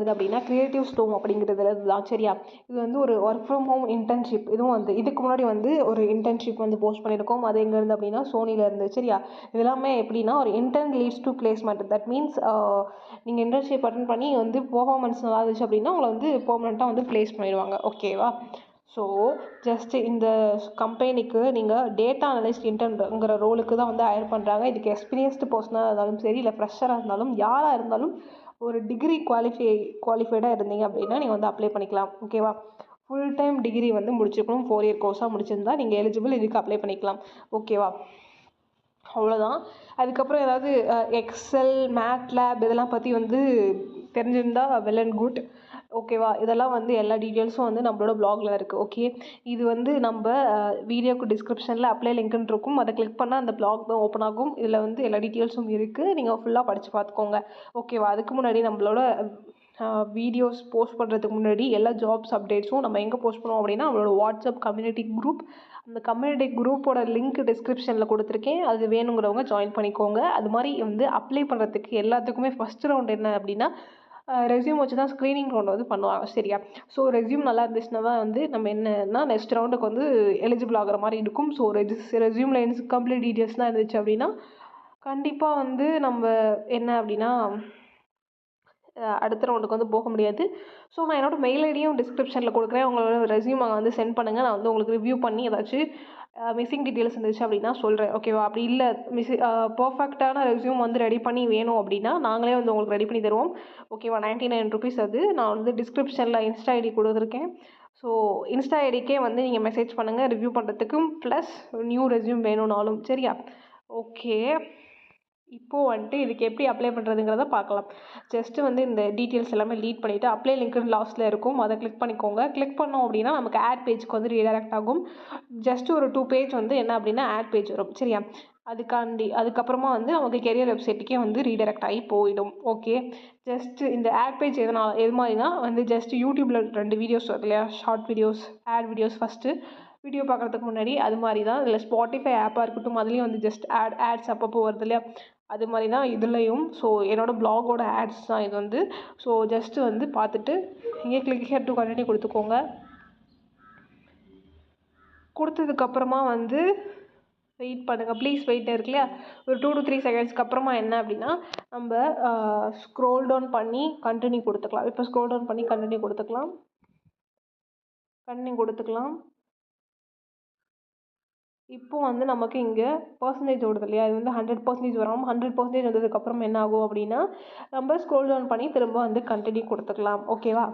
வருது அப்படின்னா creative storm அப்படிங்கிறதுல தான். சரியா, இது வந்து ஒரு ஒர்க் ஃப்ரம் ஹோம் இன்டர்ன்ஷிப். இதுவும் வந்து இதுக்கு முன்னாடி வந்து ஒரு இன்டர்ன்ஷிப் வந்து போஸ்ட் பண்ணியிருக்கோம். அது எங்கேருந்து அப்படின்னா சோனிலேருந்து. சரியா, இதெல்லாமே எப்படின்னா ஒரு intern leads to placement. That means நீங்கள் இன்டர்ன்ஷிப் அட்டன் பண்ணி வந்து பெர்ஃபார்மன்ஸ் நல்லா இருந்துச்சு அப்படின்னா உங்களை வந்து பெர்மனெண்ட்டாக வந்து பிளேஸ் பண்ணிடுவாங்க. ஓகேவா? ஸோ ஜஸ்ட்டு இந்த கம்பெனிக்கு நீங்கள் டேட்டா அனலிஸ்ட் இன்டர்ன்ங்கிற ரோலுக்கு தான் வந்து ஹையர் பண்ணுறாங்க. இதுக்கு எக்ஸ்பீரியன்ஸ்டு பர்சனாக இருந்தாலும் சரி, இல்லை ஃப்ரெஷராக இருந்தாலும் யாராக இருந்தாலும் ஒரு டிகிரி குவாலிஃபைடாக இருந்தீங்க அப்படின்னா நீங்கள் வந்து அப்ளை பண்ணிக்கலாம். ஓகேவா? ஃபுல் டைம் டிகிரி வந்து முடிச்சிருக்கணும். 4 இயர் கோர்ஸாக முடிச்சிருந்தா நீங்கள் எலிஜிபிள், இதுக்கு அப்ளை பண்ணிக்கலாம். ஓகேவா? அவ்வளோதான். அதுக்கப்புறம் ஏதாவது எக்ஸல், மேட்லேப் இதெல்லாம் பற்றி வந்து தெரிஞ்சிருந்தா வெல் அண்ட் குட். ஓகேவா? இதெல்லாம் வந்து எல்லா டீட்டெயில்ஸும் வந்து நம்மளோட ப்ளாகில் இருக்குது. ஓகே, இது வந்து நம்ம வீடியோக்கு டிஸ்கிரிப்ஷனில் அப்ளை லிங்க்னு இருக்கும். அதை கிளிக் பண்ணால் அந்த ப்ளாக் தான் ஓப்பன் ஆகும். இதில் வந்து எல்லா டீட்டெயில்ஸும் இருக்குது. நீங்கள் ஃபுல்லாக படித்து பார்த்துக்கோங்க. ஓகேவா? அதுக்கு முன்னாடி நம்மளோட வீடியோஸ் போஸ்ட் பண்ணுறதுக்கு முன்னாடி எல்லா ஜாப்ஸ் அப்டேட்ஸும் நம்ம எங்கே போஸ்ட் பண்ணுவோம் அப்படின்னா நம்மளோட வாட்ஸ்அப் கம்யூனிட்டி குரூப். அந்த கம்யூனிட்டி குரூப்போட லிங்க் டிஸ்கிரிப்ஷனில் கொடுத்துருக்கேன். அது வேணுங்கிறவங்க ஜாயின் பண்ணிக்கோங்க. அது மாதிரி வந்து அப்ளை பண்ணுறதுக்கு எல்லாத்துக்குமே ஃபஸ்ட் ரவுண்ட் என்ன அப்படின்னா ரெஸ்யூம் வச்சு தான் ஸ்க்ரீனிங் ரவுண்ட் வந்து பண்ணுவாங்க. சரியா? ஸோ ரெஸ்யூம் நல்லா இருந்துச்சுன்னா தான் வந்து நம்ம என்னன்னா நெக்ஸ்ட் ரவுண்டுக்கு வந்து எலிஜிபிள் ஆகிற மாதிரி இருக்கும். ஸோ ரெஸ்யூமில் இன்கம்ப்ளீட் டீட்டெயில்ஸ் தான் இருந்துச்சு அப்படின்னா கண்டிப்பாக வந்து நம்ம என்ன அப்படின்னா அடுத்த ரவுண்டுக்கு வந்து போக முடியாது. ஸோ நான் என்னோடய மெயில் ஐடியும் டிஸ்கிரிப்ஷனில் கொடுக்குறேன். உங்களோட ரெஸ்யூம் அங்கே வந்து சென்ட் பண்ணுங்கள். நான் வந்து உங்களுக்கு ரிவ்யூ பண்ணி ஏதாச்சும் மிஸ்ஸிங் டீட்டெயில்ஸ் இருந்துச்சு அப்படின்னா சொல்கிறேன். ஓகேவா? அப்படி இல்லை பர்ஃபெக்டான ரெஸ்யூம் வந்து ரெடி பண்ணி வேணும் அப்படின்னா நாங்களே வந்து உங்களுக்கு ரெடி பண்ணி தருவோம். ஓகேவா? 99 ருபீஸ். அது நான் வந்து டிஸ்கிரிப்ஷனில் இன்ஸ்டா ஐடி கொடுத்துருக்கேன். ஸோ இன்ஸ்டா ஐடிக்கே வந்து நீங்கள் மெசேஜ் பண்ணுங்கள் ரிவ்யூ பண்ணுறதுக்கும், ப்ளஸ் நியூ ரெஸ்யூம் வேணும்னாலும். சரியா? ஓகே, இப்போது வந்துட்டு இதுக்கு எப்படி அப்ளை பண்ணுறதுங்கிறத பார்க்கலாம். ஜஸ்ட்டு வந்து இந்த டீட்டெயில்ஸ் எல்லாமே லீட் பண்ணிவிட்டு அப்ளை லிங்க்னு லாஸ்ட்டில் இருக்கும். அதை கிளிக் பண்ணிக்கோங்க. கிளிக் பண்ணோம் அப்படின்னா நமக்கு ஆட் பேஜ்க்கு வந்து ரீடைரக்ட் ஆகும். ஜஸ்ட்டு ஒரு 2 பேஜ் வந்து என்ன அப்படின்னா ஆட் பேஜ் வரும். சரியா? அதுக்கப்புறமா வந்து நமக்கு கெரியர் வெப்சைட்டுக்கே வந்து ரீடைரக்ட் ஆகி போயிடும். ஓகே, ஜஸ்ட்டு இந்த ஆட் பேஜ் எது மாதிரினா வந்து ஜஸ்ட்டு யூடியூப்பில் 2 வீடியோஸ் வருது இல்லையா, short videos, ad videos. First video பார்க்குறதுக்கு முன்னாடி அது மாதிரி தான். இல்லை ஸ்பாட்டிஃபை ஆப்பாக இருக்கட்டும், அதுலேயும் வந்து ஜஸ்ட் ஆட்ஸ் அப்பப்போ வருது இல்லையா, அது மாதிரி தான் இதுலேயும். ஸோ என்னோடய ப்ளாகோட ஆட்ஸ் தான் இது வந்து. ஸோ ஜஸ்ட்டு வந்து பார்த்துட்டு இங்கே கிளிக் ஹியர் டு கண்டினியூ கொடுத்துக்கோங்க. கொடுத்ததுக்கப்புறமா வந்து வெயிட் பண்ணுங்கள். ப்ளீஸ் வெயிட் இருக்கு இல்லையா, ஒரு 2 to 3 செகண்ட்ஸ்க்கு அப்புறமா என்ன அப்படின்னா நம்ம ஸ்க்ரோல் டவுன் பண்ணி கண்டினியூ கொடுத்துக்கலாம். இப்போ ஸ்க்ரோல் டவுன் பண்ணி கண்டினியூ கொடுத்துக்கலாம். இப்போ வந்து நமக்கு இங்கே பர்சன்டேஜ் ஓடுது இல்லையா, இது வந்து 100% வரும். 100% வந்ததுக்கப்புறம் என்ன ஆகும் அப்படின்னா நம்ம ஸ்க்ரோல் டவுன் பண்ணி திரும்ப வந்து கண்டினியூ கொடுத்துக்கலாம். ஓகேவா?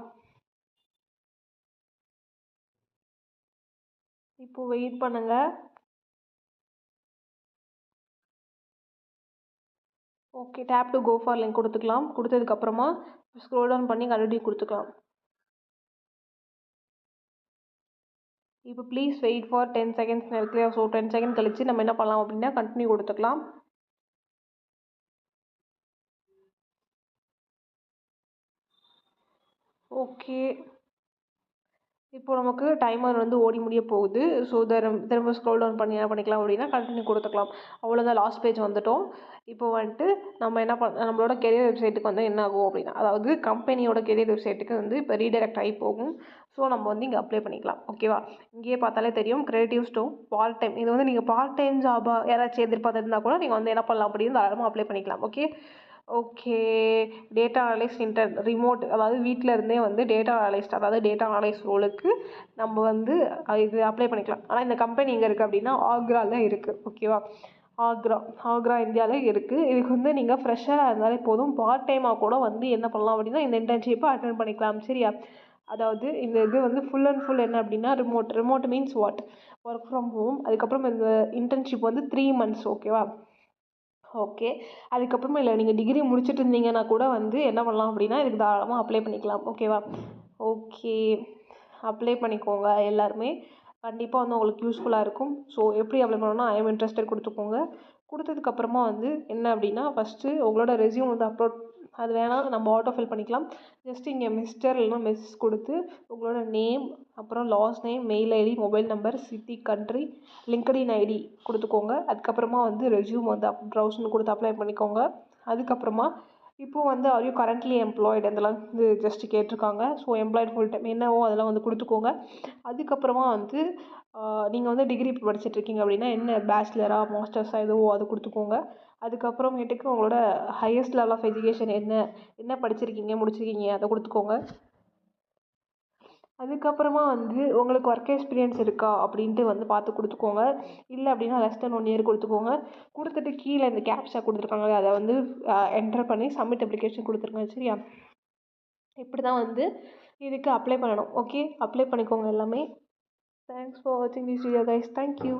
இப்போ வெயிட் பண்ணுங்கள். Okay, tap to go for link கொடுத்துக்கலாம். கொடுத்ததுக்கப்புறமா ஸ்க்ரோல் டவுன் பண்ணி கண்டினியூ கொடுத்துக்கலாம். இப்போ ப்ளீஸ் வெயிட் ஃபார் 10 செகண்ட்ஸ் இருக்கு இல்லையா, ஸோ 10 செகண்ட் கழிச்சு நம்ம என்ன பண்ணலாம் அப்படின்னா கண்டினியூ கொடுத்துக்கலாம். ஓகே, இப்போ நமக்கு டைமர் வந்து ஓடி முடிய போகுது. ஸோ திரும்ப ஸ்க்ரோல் டவுன் பண்ணி என்ன பண்ணிக்கலாம் அப்படின்னா கண்டினியூ கொடுத்துக்கலாம். அவ்வளோதான், லாஸ்ட் பேஜ் வந்துட்டோம். இப்போ வந்துட்டு நம்ம என்ன நம்மளோட கெரியர் வெப்சைட்டுக்கு வந்து என்ன ஆகும் அப்படின்னா, அதாவது கம்பெனியோட கெரியர் வெப்சைட்டுக்கு வந்து இப்போ ரீடைரக்ட் ஆகி போகும். ஸோ நம்ம வந்து இங்கே அப்ளை பண்ணிக்கலாம். ஓகேவா? இங்கேயே பார்த்தாலே தெரியும் கிரியேட்டிவ் ஸ்டோம் பார்ட் டைம். இது வந்து நீங்கள் பார்ட் டைம் ஜாபாக யாராச்சும் எதிர்பார்த்துருந்தா கூட நீங்கள் வந்து என்ன பண்ணலாம் அப்படின்னு தாராளமாக அப்ளை பண்ணிக்கலாம். ஓகே, டேட்டா அனலிஸ்ட் ரிமோட், அதாவது வீட்டில் இருந்தே வந்து டேட்டா அனலிஸ்ட் ரோலுக்கு நம்ம வந்து இது அப்ளை பண்ணிக்கலாம். ஆனால் இந்த கம்பெனி எங்கே இருக்குது அப்படின்னா ஆக்ராவில் இருக்குது. ஓகேவா? ஆக்ரா இந்தியாவில் இருக்குது. இதுக்கு வந்து நீங்கள் ஃப்ரெஷ்ஷாக இருந்தாலே போதும். பார்ட் டைமாக கூட வந்து என்ன பண்ணலாம் அப்படின்னா இந்த இன்டர்ன்ஷிப்பை அட்டென்ட் பண்ணிக்கலாம். சரியா? அதாவது இந்த இது வந்து ஃபுல் அண்ட் ஃபுல் என்ன அப்படின்னா remote means what, work from home. அதுக்கப்புறம் இந்த இன்டர்ன்ஷிப் வந்து 3 months. ஓகேவா? ஓகே, அதுக்கப்புறமா இல்லை நீங்கள் டிகிரி முடிச்சுட்டு இருந்தீங்கன்னா கூட வந்து என்ன பண்ணலாம் அப்படின்னா இதுக்கு தாராளமாக அப்ளை பண்ணிக்கலாம். ஓகேவா? ஓகே, அப்ளை பண்ணிக்கோங்க எல்லாருமே. கண்டிப்பாக வந்து உங்களுக்கு யூஸ்ஃபுல்லாக இருக்கும். ஸோ எப்படி அப்ளை பண்ணணும்னா ஐ எம் இன்ட்ரெஸ்டட் கொடுத்துக்கோங்க. கொடுத்ததுக்கப்புறமா வந்து என்ன அப்படின்னா ஃபஸ்ட்டு உங்களோட ரெஸ்யூம் வந்து அப்லோட், அது வேணால் நம்ம ஆட்டோ ஃபில் பண்ணிக்கலாம். ஜஸ்ட் இங்கே மிஸ்டர் இல்லைனா மிஸ் கொடுத்து உங்களோட நேம், அப்புறம் last name, mail ID, mobile number, city, country, LinkedIn ID கொடுத்துக்கோங்க. அதுக்கப்புறமா வந்து ரெஸ்யூம் வந்து ப்ரௌஸ்னு கொடுத்து அப்ளை பண்ணிக்கோங்க. அதுக்கப்புறமா இப்போது வந்து ஆர் யூ கரண்ட்லி எம்ப்ளாய்டு அதெல்லாம் வந்து ஜஸ்ட்டு கேட்டிருக்காங்க. ஸோ எம்ப்ளாய்டு ஃபுல் டைம் என்னவோ அதெல்லாம் வந்து கொடுத்துக்கோங்க. அதுக்கப்புறமா வந்து நீங்கள் வந்து டிகிரி இப்போ படிச்சுட்ருக்கீங்க அப்படின்னா என்ன பேச்சுலரா மாஸ்டர்ஸா எதுவோ அது கொடுத்துக்கோங்க. அதுக்கப்புறமேட்டுக்கு உங்களோட ஹையஸ்ட் லெவல் ஆஃப் எஜுகேஷன் என்ன என்ன படிச்சிருக்கீங்க முடிச்சிருக்கீங்க அதை கொடுத்துக்கோங்க. அதுக்கப்புறமா வந்து உங்களுக்கு ஒர்க் எக்ஸ்பீரியன்ஸ் இருக்கா அப்படின்ட்டு வந்து பார்த்து கொடுத்துக்கோங்க. இல்லை அப்படின்னா லெஸ் தென் 1 இயர் கொடுத்துக்கோங்க. கொடுத்துட்டு கீழே இந்த கேப்சா கொடுத்துருக்காங்களே அதை வந்து என்டர் பண்ணி சப்மிட் அப்ளிகேஷன் கொடுத்துருங்க. சரியா? இப்படி தான் வந்து இதுக்கு அப்ளை பண்ணணும். ஓகே, அப்ளை பண்ணிக்கோங்க எல்லாமே. தேங்க்ஸ் ஃபார் வாட்சிங் திஸ் வீடியோ கைஸ். தேங்க்யூ.